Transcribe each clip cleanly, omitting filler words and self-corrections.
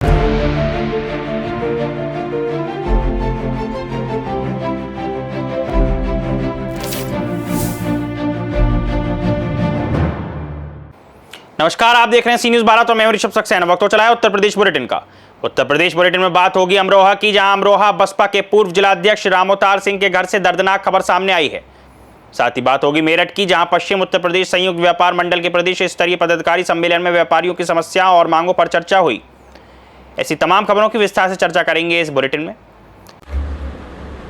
नमस्कार, आप देख रहे हैं सी न्यूज़ भारत और मैं ऋषभ सक्सेना। वक्त हो चला है उत्तर प्रदेश बुलेटिन का। उत्तर प्रदेश बुलेटिन में बात होगी अमरोहा की, जहां अमरोहा बसपा के पूर्व जिलाध्यक्ष रामअवतार सिंह के घर से दर्दनाक खबर सामने आई है। साथ ही बात होगी मेरठ की, जहां पश्चिम उत्तर प्रदेश संयुक्त व्यापार मंडल के प्रदेश स्तरीय पदाधिकारी सम्मेलन में व्यापारियों की समस्याओं और मांगों पर चर्चा हुई। ऐसी तमाम खबरों की विस्तार से चर्चा करेंगे इस बुलेटिन में।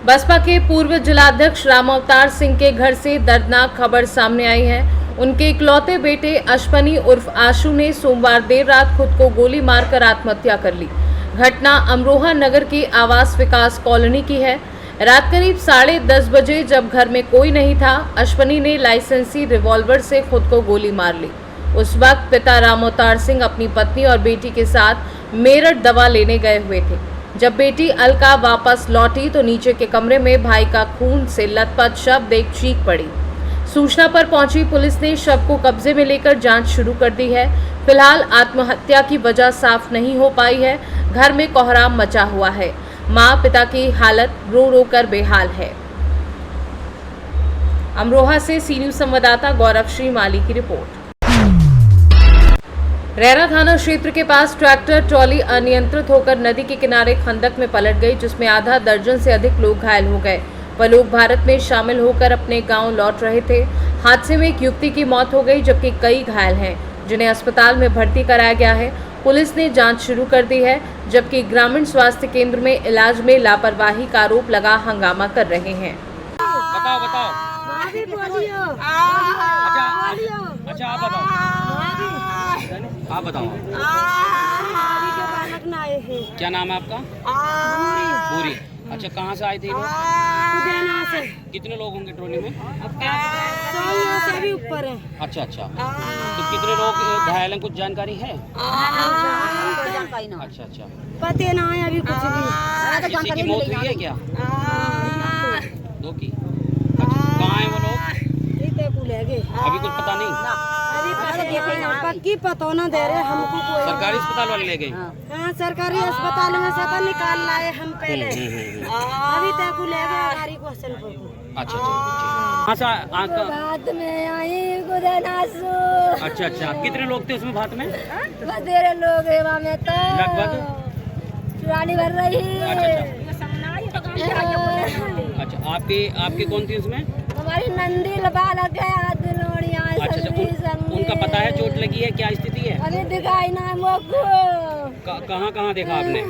बसपा के पूर्व जिलाध्यक्ष रामअवतार सिंह के घर से दर्दनाक खबर सामने आई है। उनके इकलौते बेटे अश्वनी उर्फ आशु ने सोमवार देर रात खुद को गोली मारकर आत्महत्या कर ली। घटना अमरोहा नगर की आवास विकास कॉलोनी की है। रात करीब 10:30 बजे जब घर में कोई नहीं था, अश्वनी ने लाइसेंसी रिवॉल्वर से खुद को गोली मार ली। उस वक्त पिता रामअवतार सिंह अपनी पत्नी और बेटी के साथ मेरठ दवा लेने गए हुए थे। जब बेटी अलका वापस लौटी तो नीचे के कमरे में भाई का खून से लथपथ शव देख चीख पड़ी। सूचना पर पहुंची पुलिस ने शव को कब्जे में लेकर जांच शुरू कर दी है। फिलहाल आत्महत्या की वजह साफ नहीं हो पाई है। घर में कोहराम मचा हुआ है। मां पिता की हालत रो रो कर बेहाल है। अमरोहा से सी न्यूज़ संवाददाता गौरव श्री माली की रिपोर्ट। रैना थाना क्षेत्र के पास ट्रैक्टर ट्रॉली अनियंत्रित होकर नदी के किनारे खंदक में पलट गई, जिसमें आधा दर्जन से अधिक लोग घायल हो गए। वह लोग भारत में शामिल होकर अपने गांव लौट रहे थे। हादसे में एक युवती की मौत हो गई, जबकि कई घायल हैं, जिन्हें अस्पताल में भर्ती कराया गया है। पुलिस ने जांच शुरू कर दी है, जबकि ग्रामीण स्वास्थ्य केंद्र में इलाज में लापरवाही का आरोप लगा हंगामा कर रहे हैं। बताओ अच्छा आप बताओ क्या नाम है आपका? पूरी। अच्छा, कहाँ से आए थे लोग? कितने लोग होंगे ट्रॉली में? सभी ऊपर है। अच्छा, तो कितने लोग घायल हैं, कुछ जानकारी है? अच्छा, पते ना है अभी कुछ भी। किसी की मौत हुई है क्या? दो की। अच्छा, कहाँ है वो लोग? अभी कुछ पता नहीं। पक्की पता ना दे रहे हमको कोई। सरकारी अस्पताल वाले ले गए? हाँ, सरकारी अस्पताल में से तो निकाल लाए हम पहले। अभी तक ले गए गाड़ी को हसनपुर। अच्छा, बाद में आई गुदनासु। अच्छा, कितने लोग थे उसमें भात में? बतेरे लोग है वहाँ में तो लगभग ट्राली भर रही। अच्छा, आपकी कौन थी उसमें? हमारी नंदी बालक है। अच्छा, उनका पता है चोट लगी है, क्या स्थिति है? अभी दिखाई ना मोको। कहाँ देखा आपने?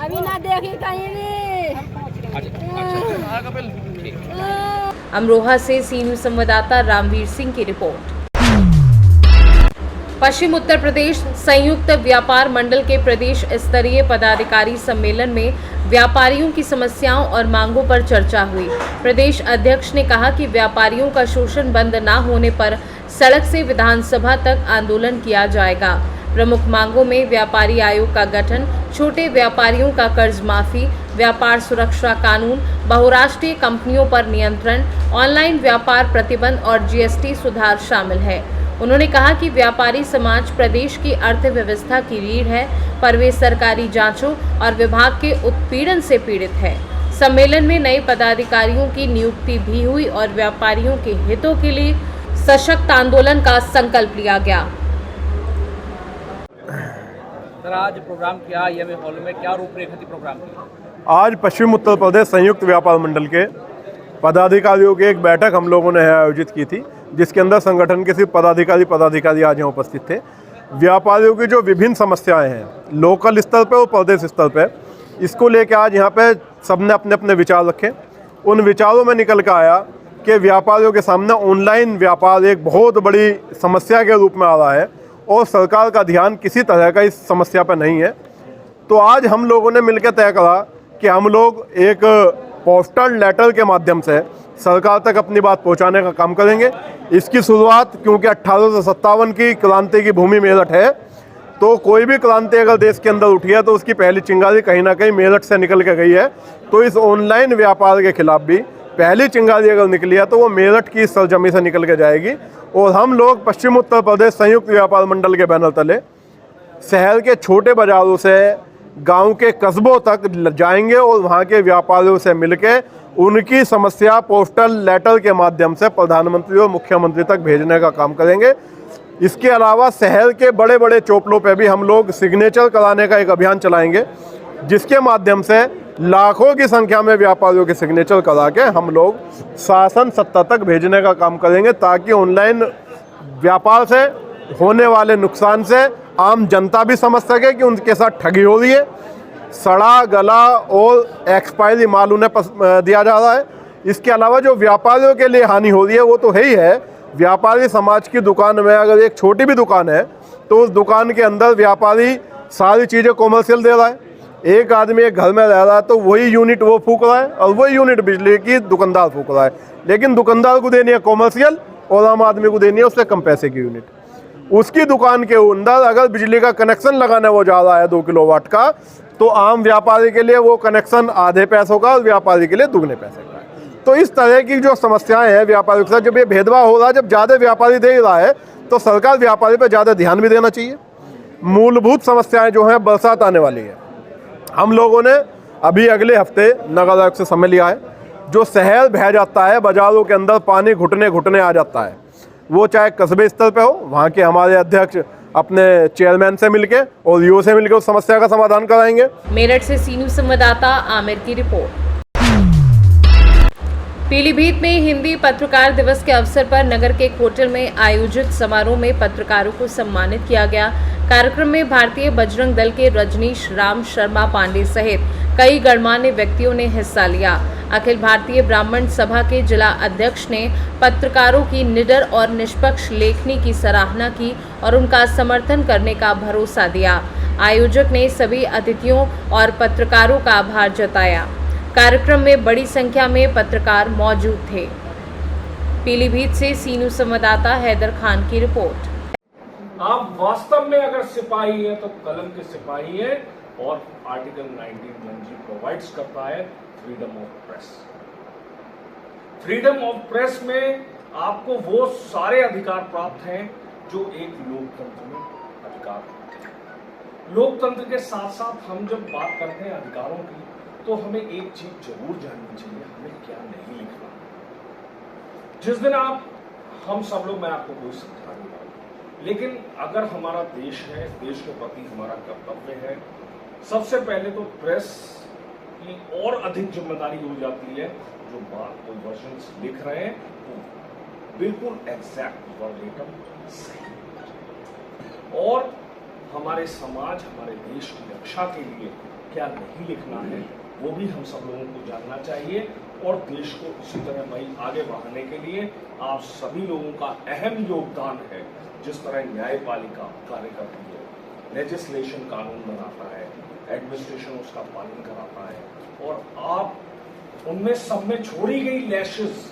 अभी ना देखी कहीं भी। अच्छा। अमरोहा से सी न्यूज़ संवाददाता रामवीर सिंह की रिपोर्ट। पश्चिम उत्तर प्रदेश संयुक्त व्यापार मंडल के प्रदेश स्तरीय पदाधिकारी सम्मेलन में व्यापारियों की समस्याओं और मांगों पर चर्चा हुई। प्रदेश अध्यक्ष ने कहा कि व्यापारियों का शोषण बंद न होने पर सड़क से विधानसभा तक आंदोलन किया जाएगा। प्रमुख मांगों में व्यापारी आयोग का गठन, छोटे व्यापारियों का कर्ज माफी, व्यापार सुरक्षा कानून, बहुराष्ट्रीय कंपनियों पर नियंत्रण, ऑनलाइन व्यापार प्रतिबंध और जीएसटी सुधार शामिल है। उन्होंने कहा कि व्यापारी समाज प्रदेश की अर्थव्यवस्था की रीढ़ है, पर वे सरकारी जांचों और विभाग के उत्पीड़न से पीड़ित है। सम्मेलन में नए पदाधिकारियों की नियुक्ति भी हुई और व्यापारियों के हितों के लिए सशक्त आंदोलन का संकल्प लिया गया। सर, आज प्रोग्राम क्या ये हॉल में क्या रूपरेखा थी प्रोग्राम की? आज पश्चिम उत्तर प्रदेश संयुक्त व्यापार मंडल के पदाधिकारियों की एक बैठक हम लोगों ने आयोजित की थी, जिसके अंदर संगठन के सिर्फ पदाधिकारी आज यहाँ उपस्थित थे। व्यापारियों की जो विभिन्न समस्याएं हैं लोकल स्तर पर और प्रदेश स्तर पर, इसको लेकर आज यहाँ पे सबने अपने अपने विचार रखे। उन विचारों में निकल कर आया कि व्यापारियों के सामने ऑनलाइन व्यापार एक बहुत बड़ी समस्या के रूप में आ रहा है और सरकार का ध्यान किसी तरह का इस समस्या पर नहीं है। तो आज हम लोगों ने मिलकर तय करा कि हम लोग एक पोस्टल लेटर के माध्यम से सरकार तक अपनी बात पहुंचाने का काम करेंगे। इसकी शुरुआत, क्योंकि 1857 की क्रांति की भूमि मेरठ है, तो कोई भी क्रांति अगर देश के अंदर उठी है तो उसकी पहली चिंगारी कहीं ना कहीं मेरठ से निकल के गई है। तो इस ऑनलाइन व्यापार के खिलाफ भी पहली चिंगारी अगर निकली है तो वो मेरठ की सरजमी से निकल के जाएगी। और हम लोग पश्चिम उत्तर प्रदेश संयुक्त व्यापार मंडल के बैनर तले शहर के छोटे बाज़ारों से गांव के कस्बों तक जाएंगे और वहां के व्यापारियों से मिलके उनकी समस्या पोस्टल लेटर के माध्यम से प्रधानमंत्री और मुख्यमंत्री तक भेजने का काम करेंगे। इसके अलावा शहर के बड़े बड़े चौपलों पे भी हम लोग सिग्नेचर कराने का एक अभियान चलाएंगे, जिसके माध्यम से लाखों की संख्या में व्यापारियों के सिग्नेचर करा के हम लोग शासन सत्ता तक भेजने का काम करेंगे, ताकि ऑनलाइन व्यापार से होने वाले नुकसान से आम जनता भी समझ सके कि उनके साथ ठगी हो रही है, सड़ा गला और एक्सपायरी माल उन्हें दिया जा रहा है। इसके अलावा जो व्यापारियों के लिए हानि हो रही है वो तो है ही है। व्यापारी समाज की दुकान में अगर एक छोटी भी दुकान है तो उस दुकान के अंदर व्यापारी सारी चीज़ें कॉमर्शियल दे रहा है। एक आदमी एक घर में रह रहा है तो वही यूनिट वो फूक रहा है और वही यूनिट बिजली की दुकानदार फूक रहा है, लेकिन दुकानदार को देनी है कॉमर्शियल और आम आदमी को देनी है उससे कम पैसे की यूनिट। उसकी दुकान के अंदर अगर बिजली का कनेक्शन लगाने वो जा रहा है 2 किलोवाट का, तो आम व्यापारी के लिए वो कनेक्शन आधे पैसों का और व्यापारी के लिए दुगने पैसे का है। तो इस तरह की जो समस्याएं हैं व्यापारियों के साथ, जब ये भेदभाव हो रहा है, जब ज़्यादा व्यापारी दे रहा है तो सरकार व्यापारी पर ज़्यादा ध्यान भी देना चाहिए। मूलभूत समस्याएं जो हैं, बरसात आने वाली है, हम लोगों ने अभी अगले हफ्ते नगर आयुक्त से समय लिया है। जो शहर बह जाता है, बाजारों के अंदर पानी घुटने घुटने आ जाता है, वो चाहे कस्बे स्तर पे हो, वहाँ के हमारे अध्यक्ष अपने चेयरमैन से मिलके और ईओ से मिलके उस समस्या का समाधान कराएंगे। मेरठ से सी न्यूज़ संवाददाता आमिर की रिपोर्ट। पीलीभीत में हिंदी पत्रकार दिवस के अवसर पर नगर के एक होटल में आयोजित समारोह में पत्रकारों को सम्मानित किया गया। कार्यक्रम में भारतीय बजरंग दल के रजनीश राम शर्मा पांडे सहित कई गणमान्य व्यक्तियों ने हिस्सा लिया। अखिल भारतीय ब्राह्मण सभा के जिला अध्यक्ष ने पत्रकारों की निडर और निष्पक्ष लेखनी की सराहना की और उनका समर्थन करने का भरोसा दिया। आयोजक ने सभी अतिथियों और पत्रकारों का आभार जताया। कार्यक्रम में बड़ी संख्या में पत्रकार मौजूद थे। पीलीभीत से सी न्यूज़ संवाददाता हैदर खान की रिपोर्ट। आप वास्तव में अगर सिपाही हैं तो कलम के सिपाही हैं, और आर्टिकल 19(1) प्रोवाइड्स करता है freedom of press. Freedom of press में आपको वो सारे अधिकार प्राप्त हैं जो एक लोकतंत्र में अधिकार होते हैं। लोकतंत्र के साथ साथ हम जब बात करते हैं अधिकारों की, तो हमें एक चीज जरूर जाननी चाहिए, हमें क्या नहीं लिखना। जिस दिन हम सब लोग, मैं आपको कोई समझा नहीं रहा, लेकिन अगर हमारा देश है, देश के प्रति हमारा कर्तव्य है, सबसे पहले तो प्रेस की और अधिक जिम्मेदारी हो जाती है। जो बात कोई वर्जन्स लिख रहे हैं वो बिल्कुल एग्जैक्ट वर्बेटम सही, और हमारे समाज, हमारे देश की रक्षा के लिए क्या नहीं लिखना है वो भी हम सब लोगों को जानना चाहिए। और देश को इसी तरह भाई आगे बढ़ाने के लिए आप सभी लोगों का अहम योगदान है। जिस तरह न्यायपालिका कार्य करती है, लेजिस्लेशन कानून बनाता है, एडमिनिस्ट्रेशन उसका पालन कराता है, और आप उनमें सब में छोड़ी गई लैशेस,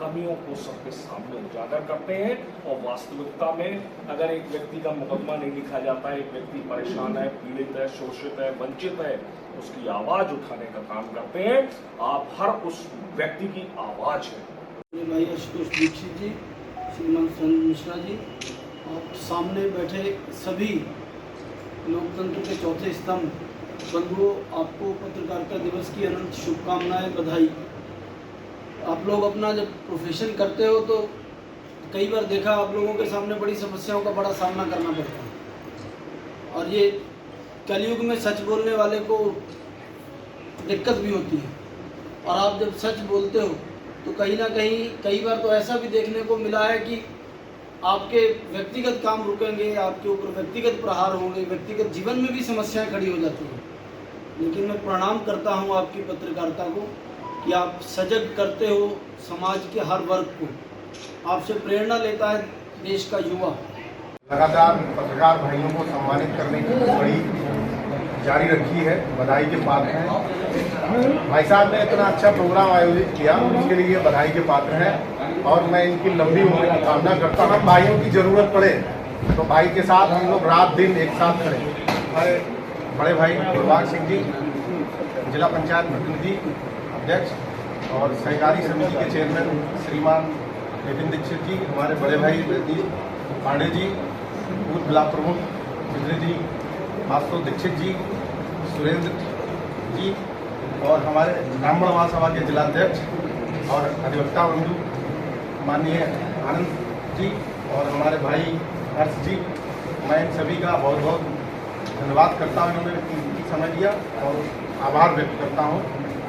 कमियों को सबके सामने उजागर करते हैं। और वास्तविकता में अगर एक व्यक्ति का मुकदमा नहीं लिखा जाता है, एक व्यक्ति परेशान है, पीड़ित है, शोषित है, वंचित है, उसकी आवाज उठाने का काम करते हैं। आप हर उस व्यक्ति की आवाज है। भाई आशुतोष दीक्षित जी, श्रीमान संत मिश्रा जी, आप सामने बैठे सभी लोकतंत्र के चौथे स्तंभ बंधुओं, आपको पत्रकारिता दिवस की अनंत शुभकामनाएं, बधाई। आप लोग अपना जब प्रोफेशन करते हो तो कई बार देखा आप लोगों के सामने बड़ी समस्याओं का बड़ा सामना करना पड़ता है, और ये कलयुग में सच बोलने वाले को दिक्कत भी होती है। और आप जब सच बोलते हो तो कहीं ना कहीं कई बार तो ऐसा भी देखने को मिला है कि आपके व्यक्तिगत काम रुकेंगे, आपके ऊपर व्यक्तिगत प्रहार होंगे, व्यक्तिगत जीवन में भी समस्याएं खड़ी हो जाती हैं। लेकिन मैं प्रणाम करता हूं आपकी पत्रकारिता को कि आप सजग करते हो समाज के हर वर्ग को। आपसे प्रेरणा लेता है देश का युवा। लगातार पत्रकार भाइयों को सम्मानित करने की कड़ी जारी रखी है, बधाई के पात्र हैं। भाई साहब ने इतना अच्छा प्रोग्राम आयोजित किया, उसके लिए बधाई के पात्र हैं, और मैं इनकी लंबी उम्र की कामना करता हूँ। भाइयों की जरूरत पड़े तो भाई के साथ हम लोग रात दिन एक साथ खड़े। हमारे बड़े भाई गुरबाग सिंह जी, जिला पंचायत प्रतिनिधि अध्यक्ष और सहकारी समिति के चेयरमैन श्रीमान नितिन दीक्षित जी, हमारे बड़े भाई रजनीश पांडे जी, पूर्व ब्लॉक प्रमुख बिजली जी आशुतोष दीक्षित जी, सुरेंद्र जी और हमारे ब्राह्मण महासभा के जिलाध्यक्ष और अधिवक्ता बंधु माननीय आनंद जी और हमारे भाई हर्ष जी, मैं इन सभी का बहुत बहुत धन्यवाद करता हूँ। इन्होंने कीमती समय दिया और आभार व्यक्त करता हूँ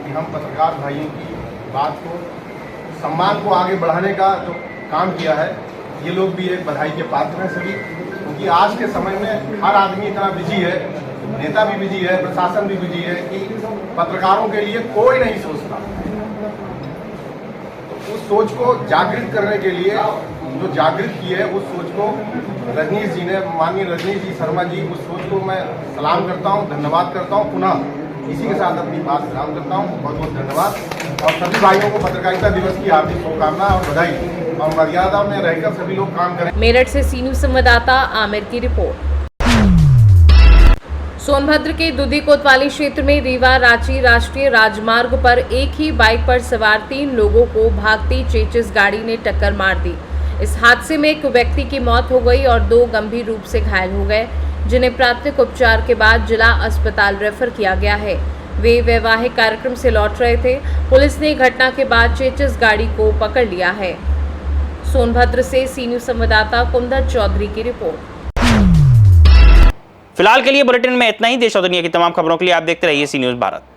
कि हम पत्रकार भाइयों की बात को, सम्मान को आगे बढ़ाने का जो काम किया है, ये लोग भी एक बधाई के पात्र हैं सभी, क्योंकि आज के समय में हर आदमी इतना बिजी है, नेता भी बिजी है, प्रशासन भी बिजी है कि पत्रकारों के लिए कोई नहीं सोचता। तो उस सोच को जागृत करने के लिए जो जागृत की है, उस सोच को रजनीश जी ने, माननीय रजनीश जी शर्मा जी, उस सोच को मैं सलाम करता हूं, धन्यवाद करता हूं। पुनः इसी के साथ अपनी बात सलाम करता हूं। बहुत बहुत धन्यवाद और सभी भाइयों को पत्रकारिता दिवस की हार्दिक शुभकामना और बधाई, और मर्यादा में रहकर सभी लोग काम करें। मेरठ से सी न्यूज संवाददाता आमिर की रिपोर्ट। सोनभद्र के दुधी कोतवाली क्षेत्र में रीवा रांची राष्ट्रीय राजमार्ग पर एक ही बाइक पर सवार 3 लोगों को भागती चेचिस गाड़ी ने टक्कर मार दी। इस हादसे में एक व्यक्ति की मौत हो गई और 2 गंभीर रूप से घायल हो गए, जिन्हें प्राथमिक उपचार के बाद जिला अस्पताल रेफर किया गया है। वे वैवाहिक कार्यक्रम से लौट रहे थे। पुलिस ने घटना के बाद चेचिस गाड़ी को पकड़ लिया है। सोनभद्र से सी न्यूज संवाददाता कुंदन चौधरी की रिपोर्ट। फिलहाल के लिए बुलेटिन में इतना ही। देश और दुनिया की तमाम खबरों के लिए आप देखते रहिए सी न्यूज भारत।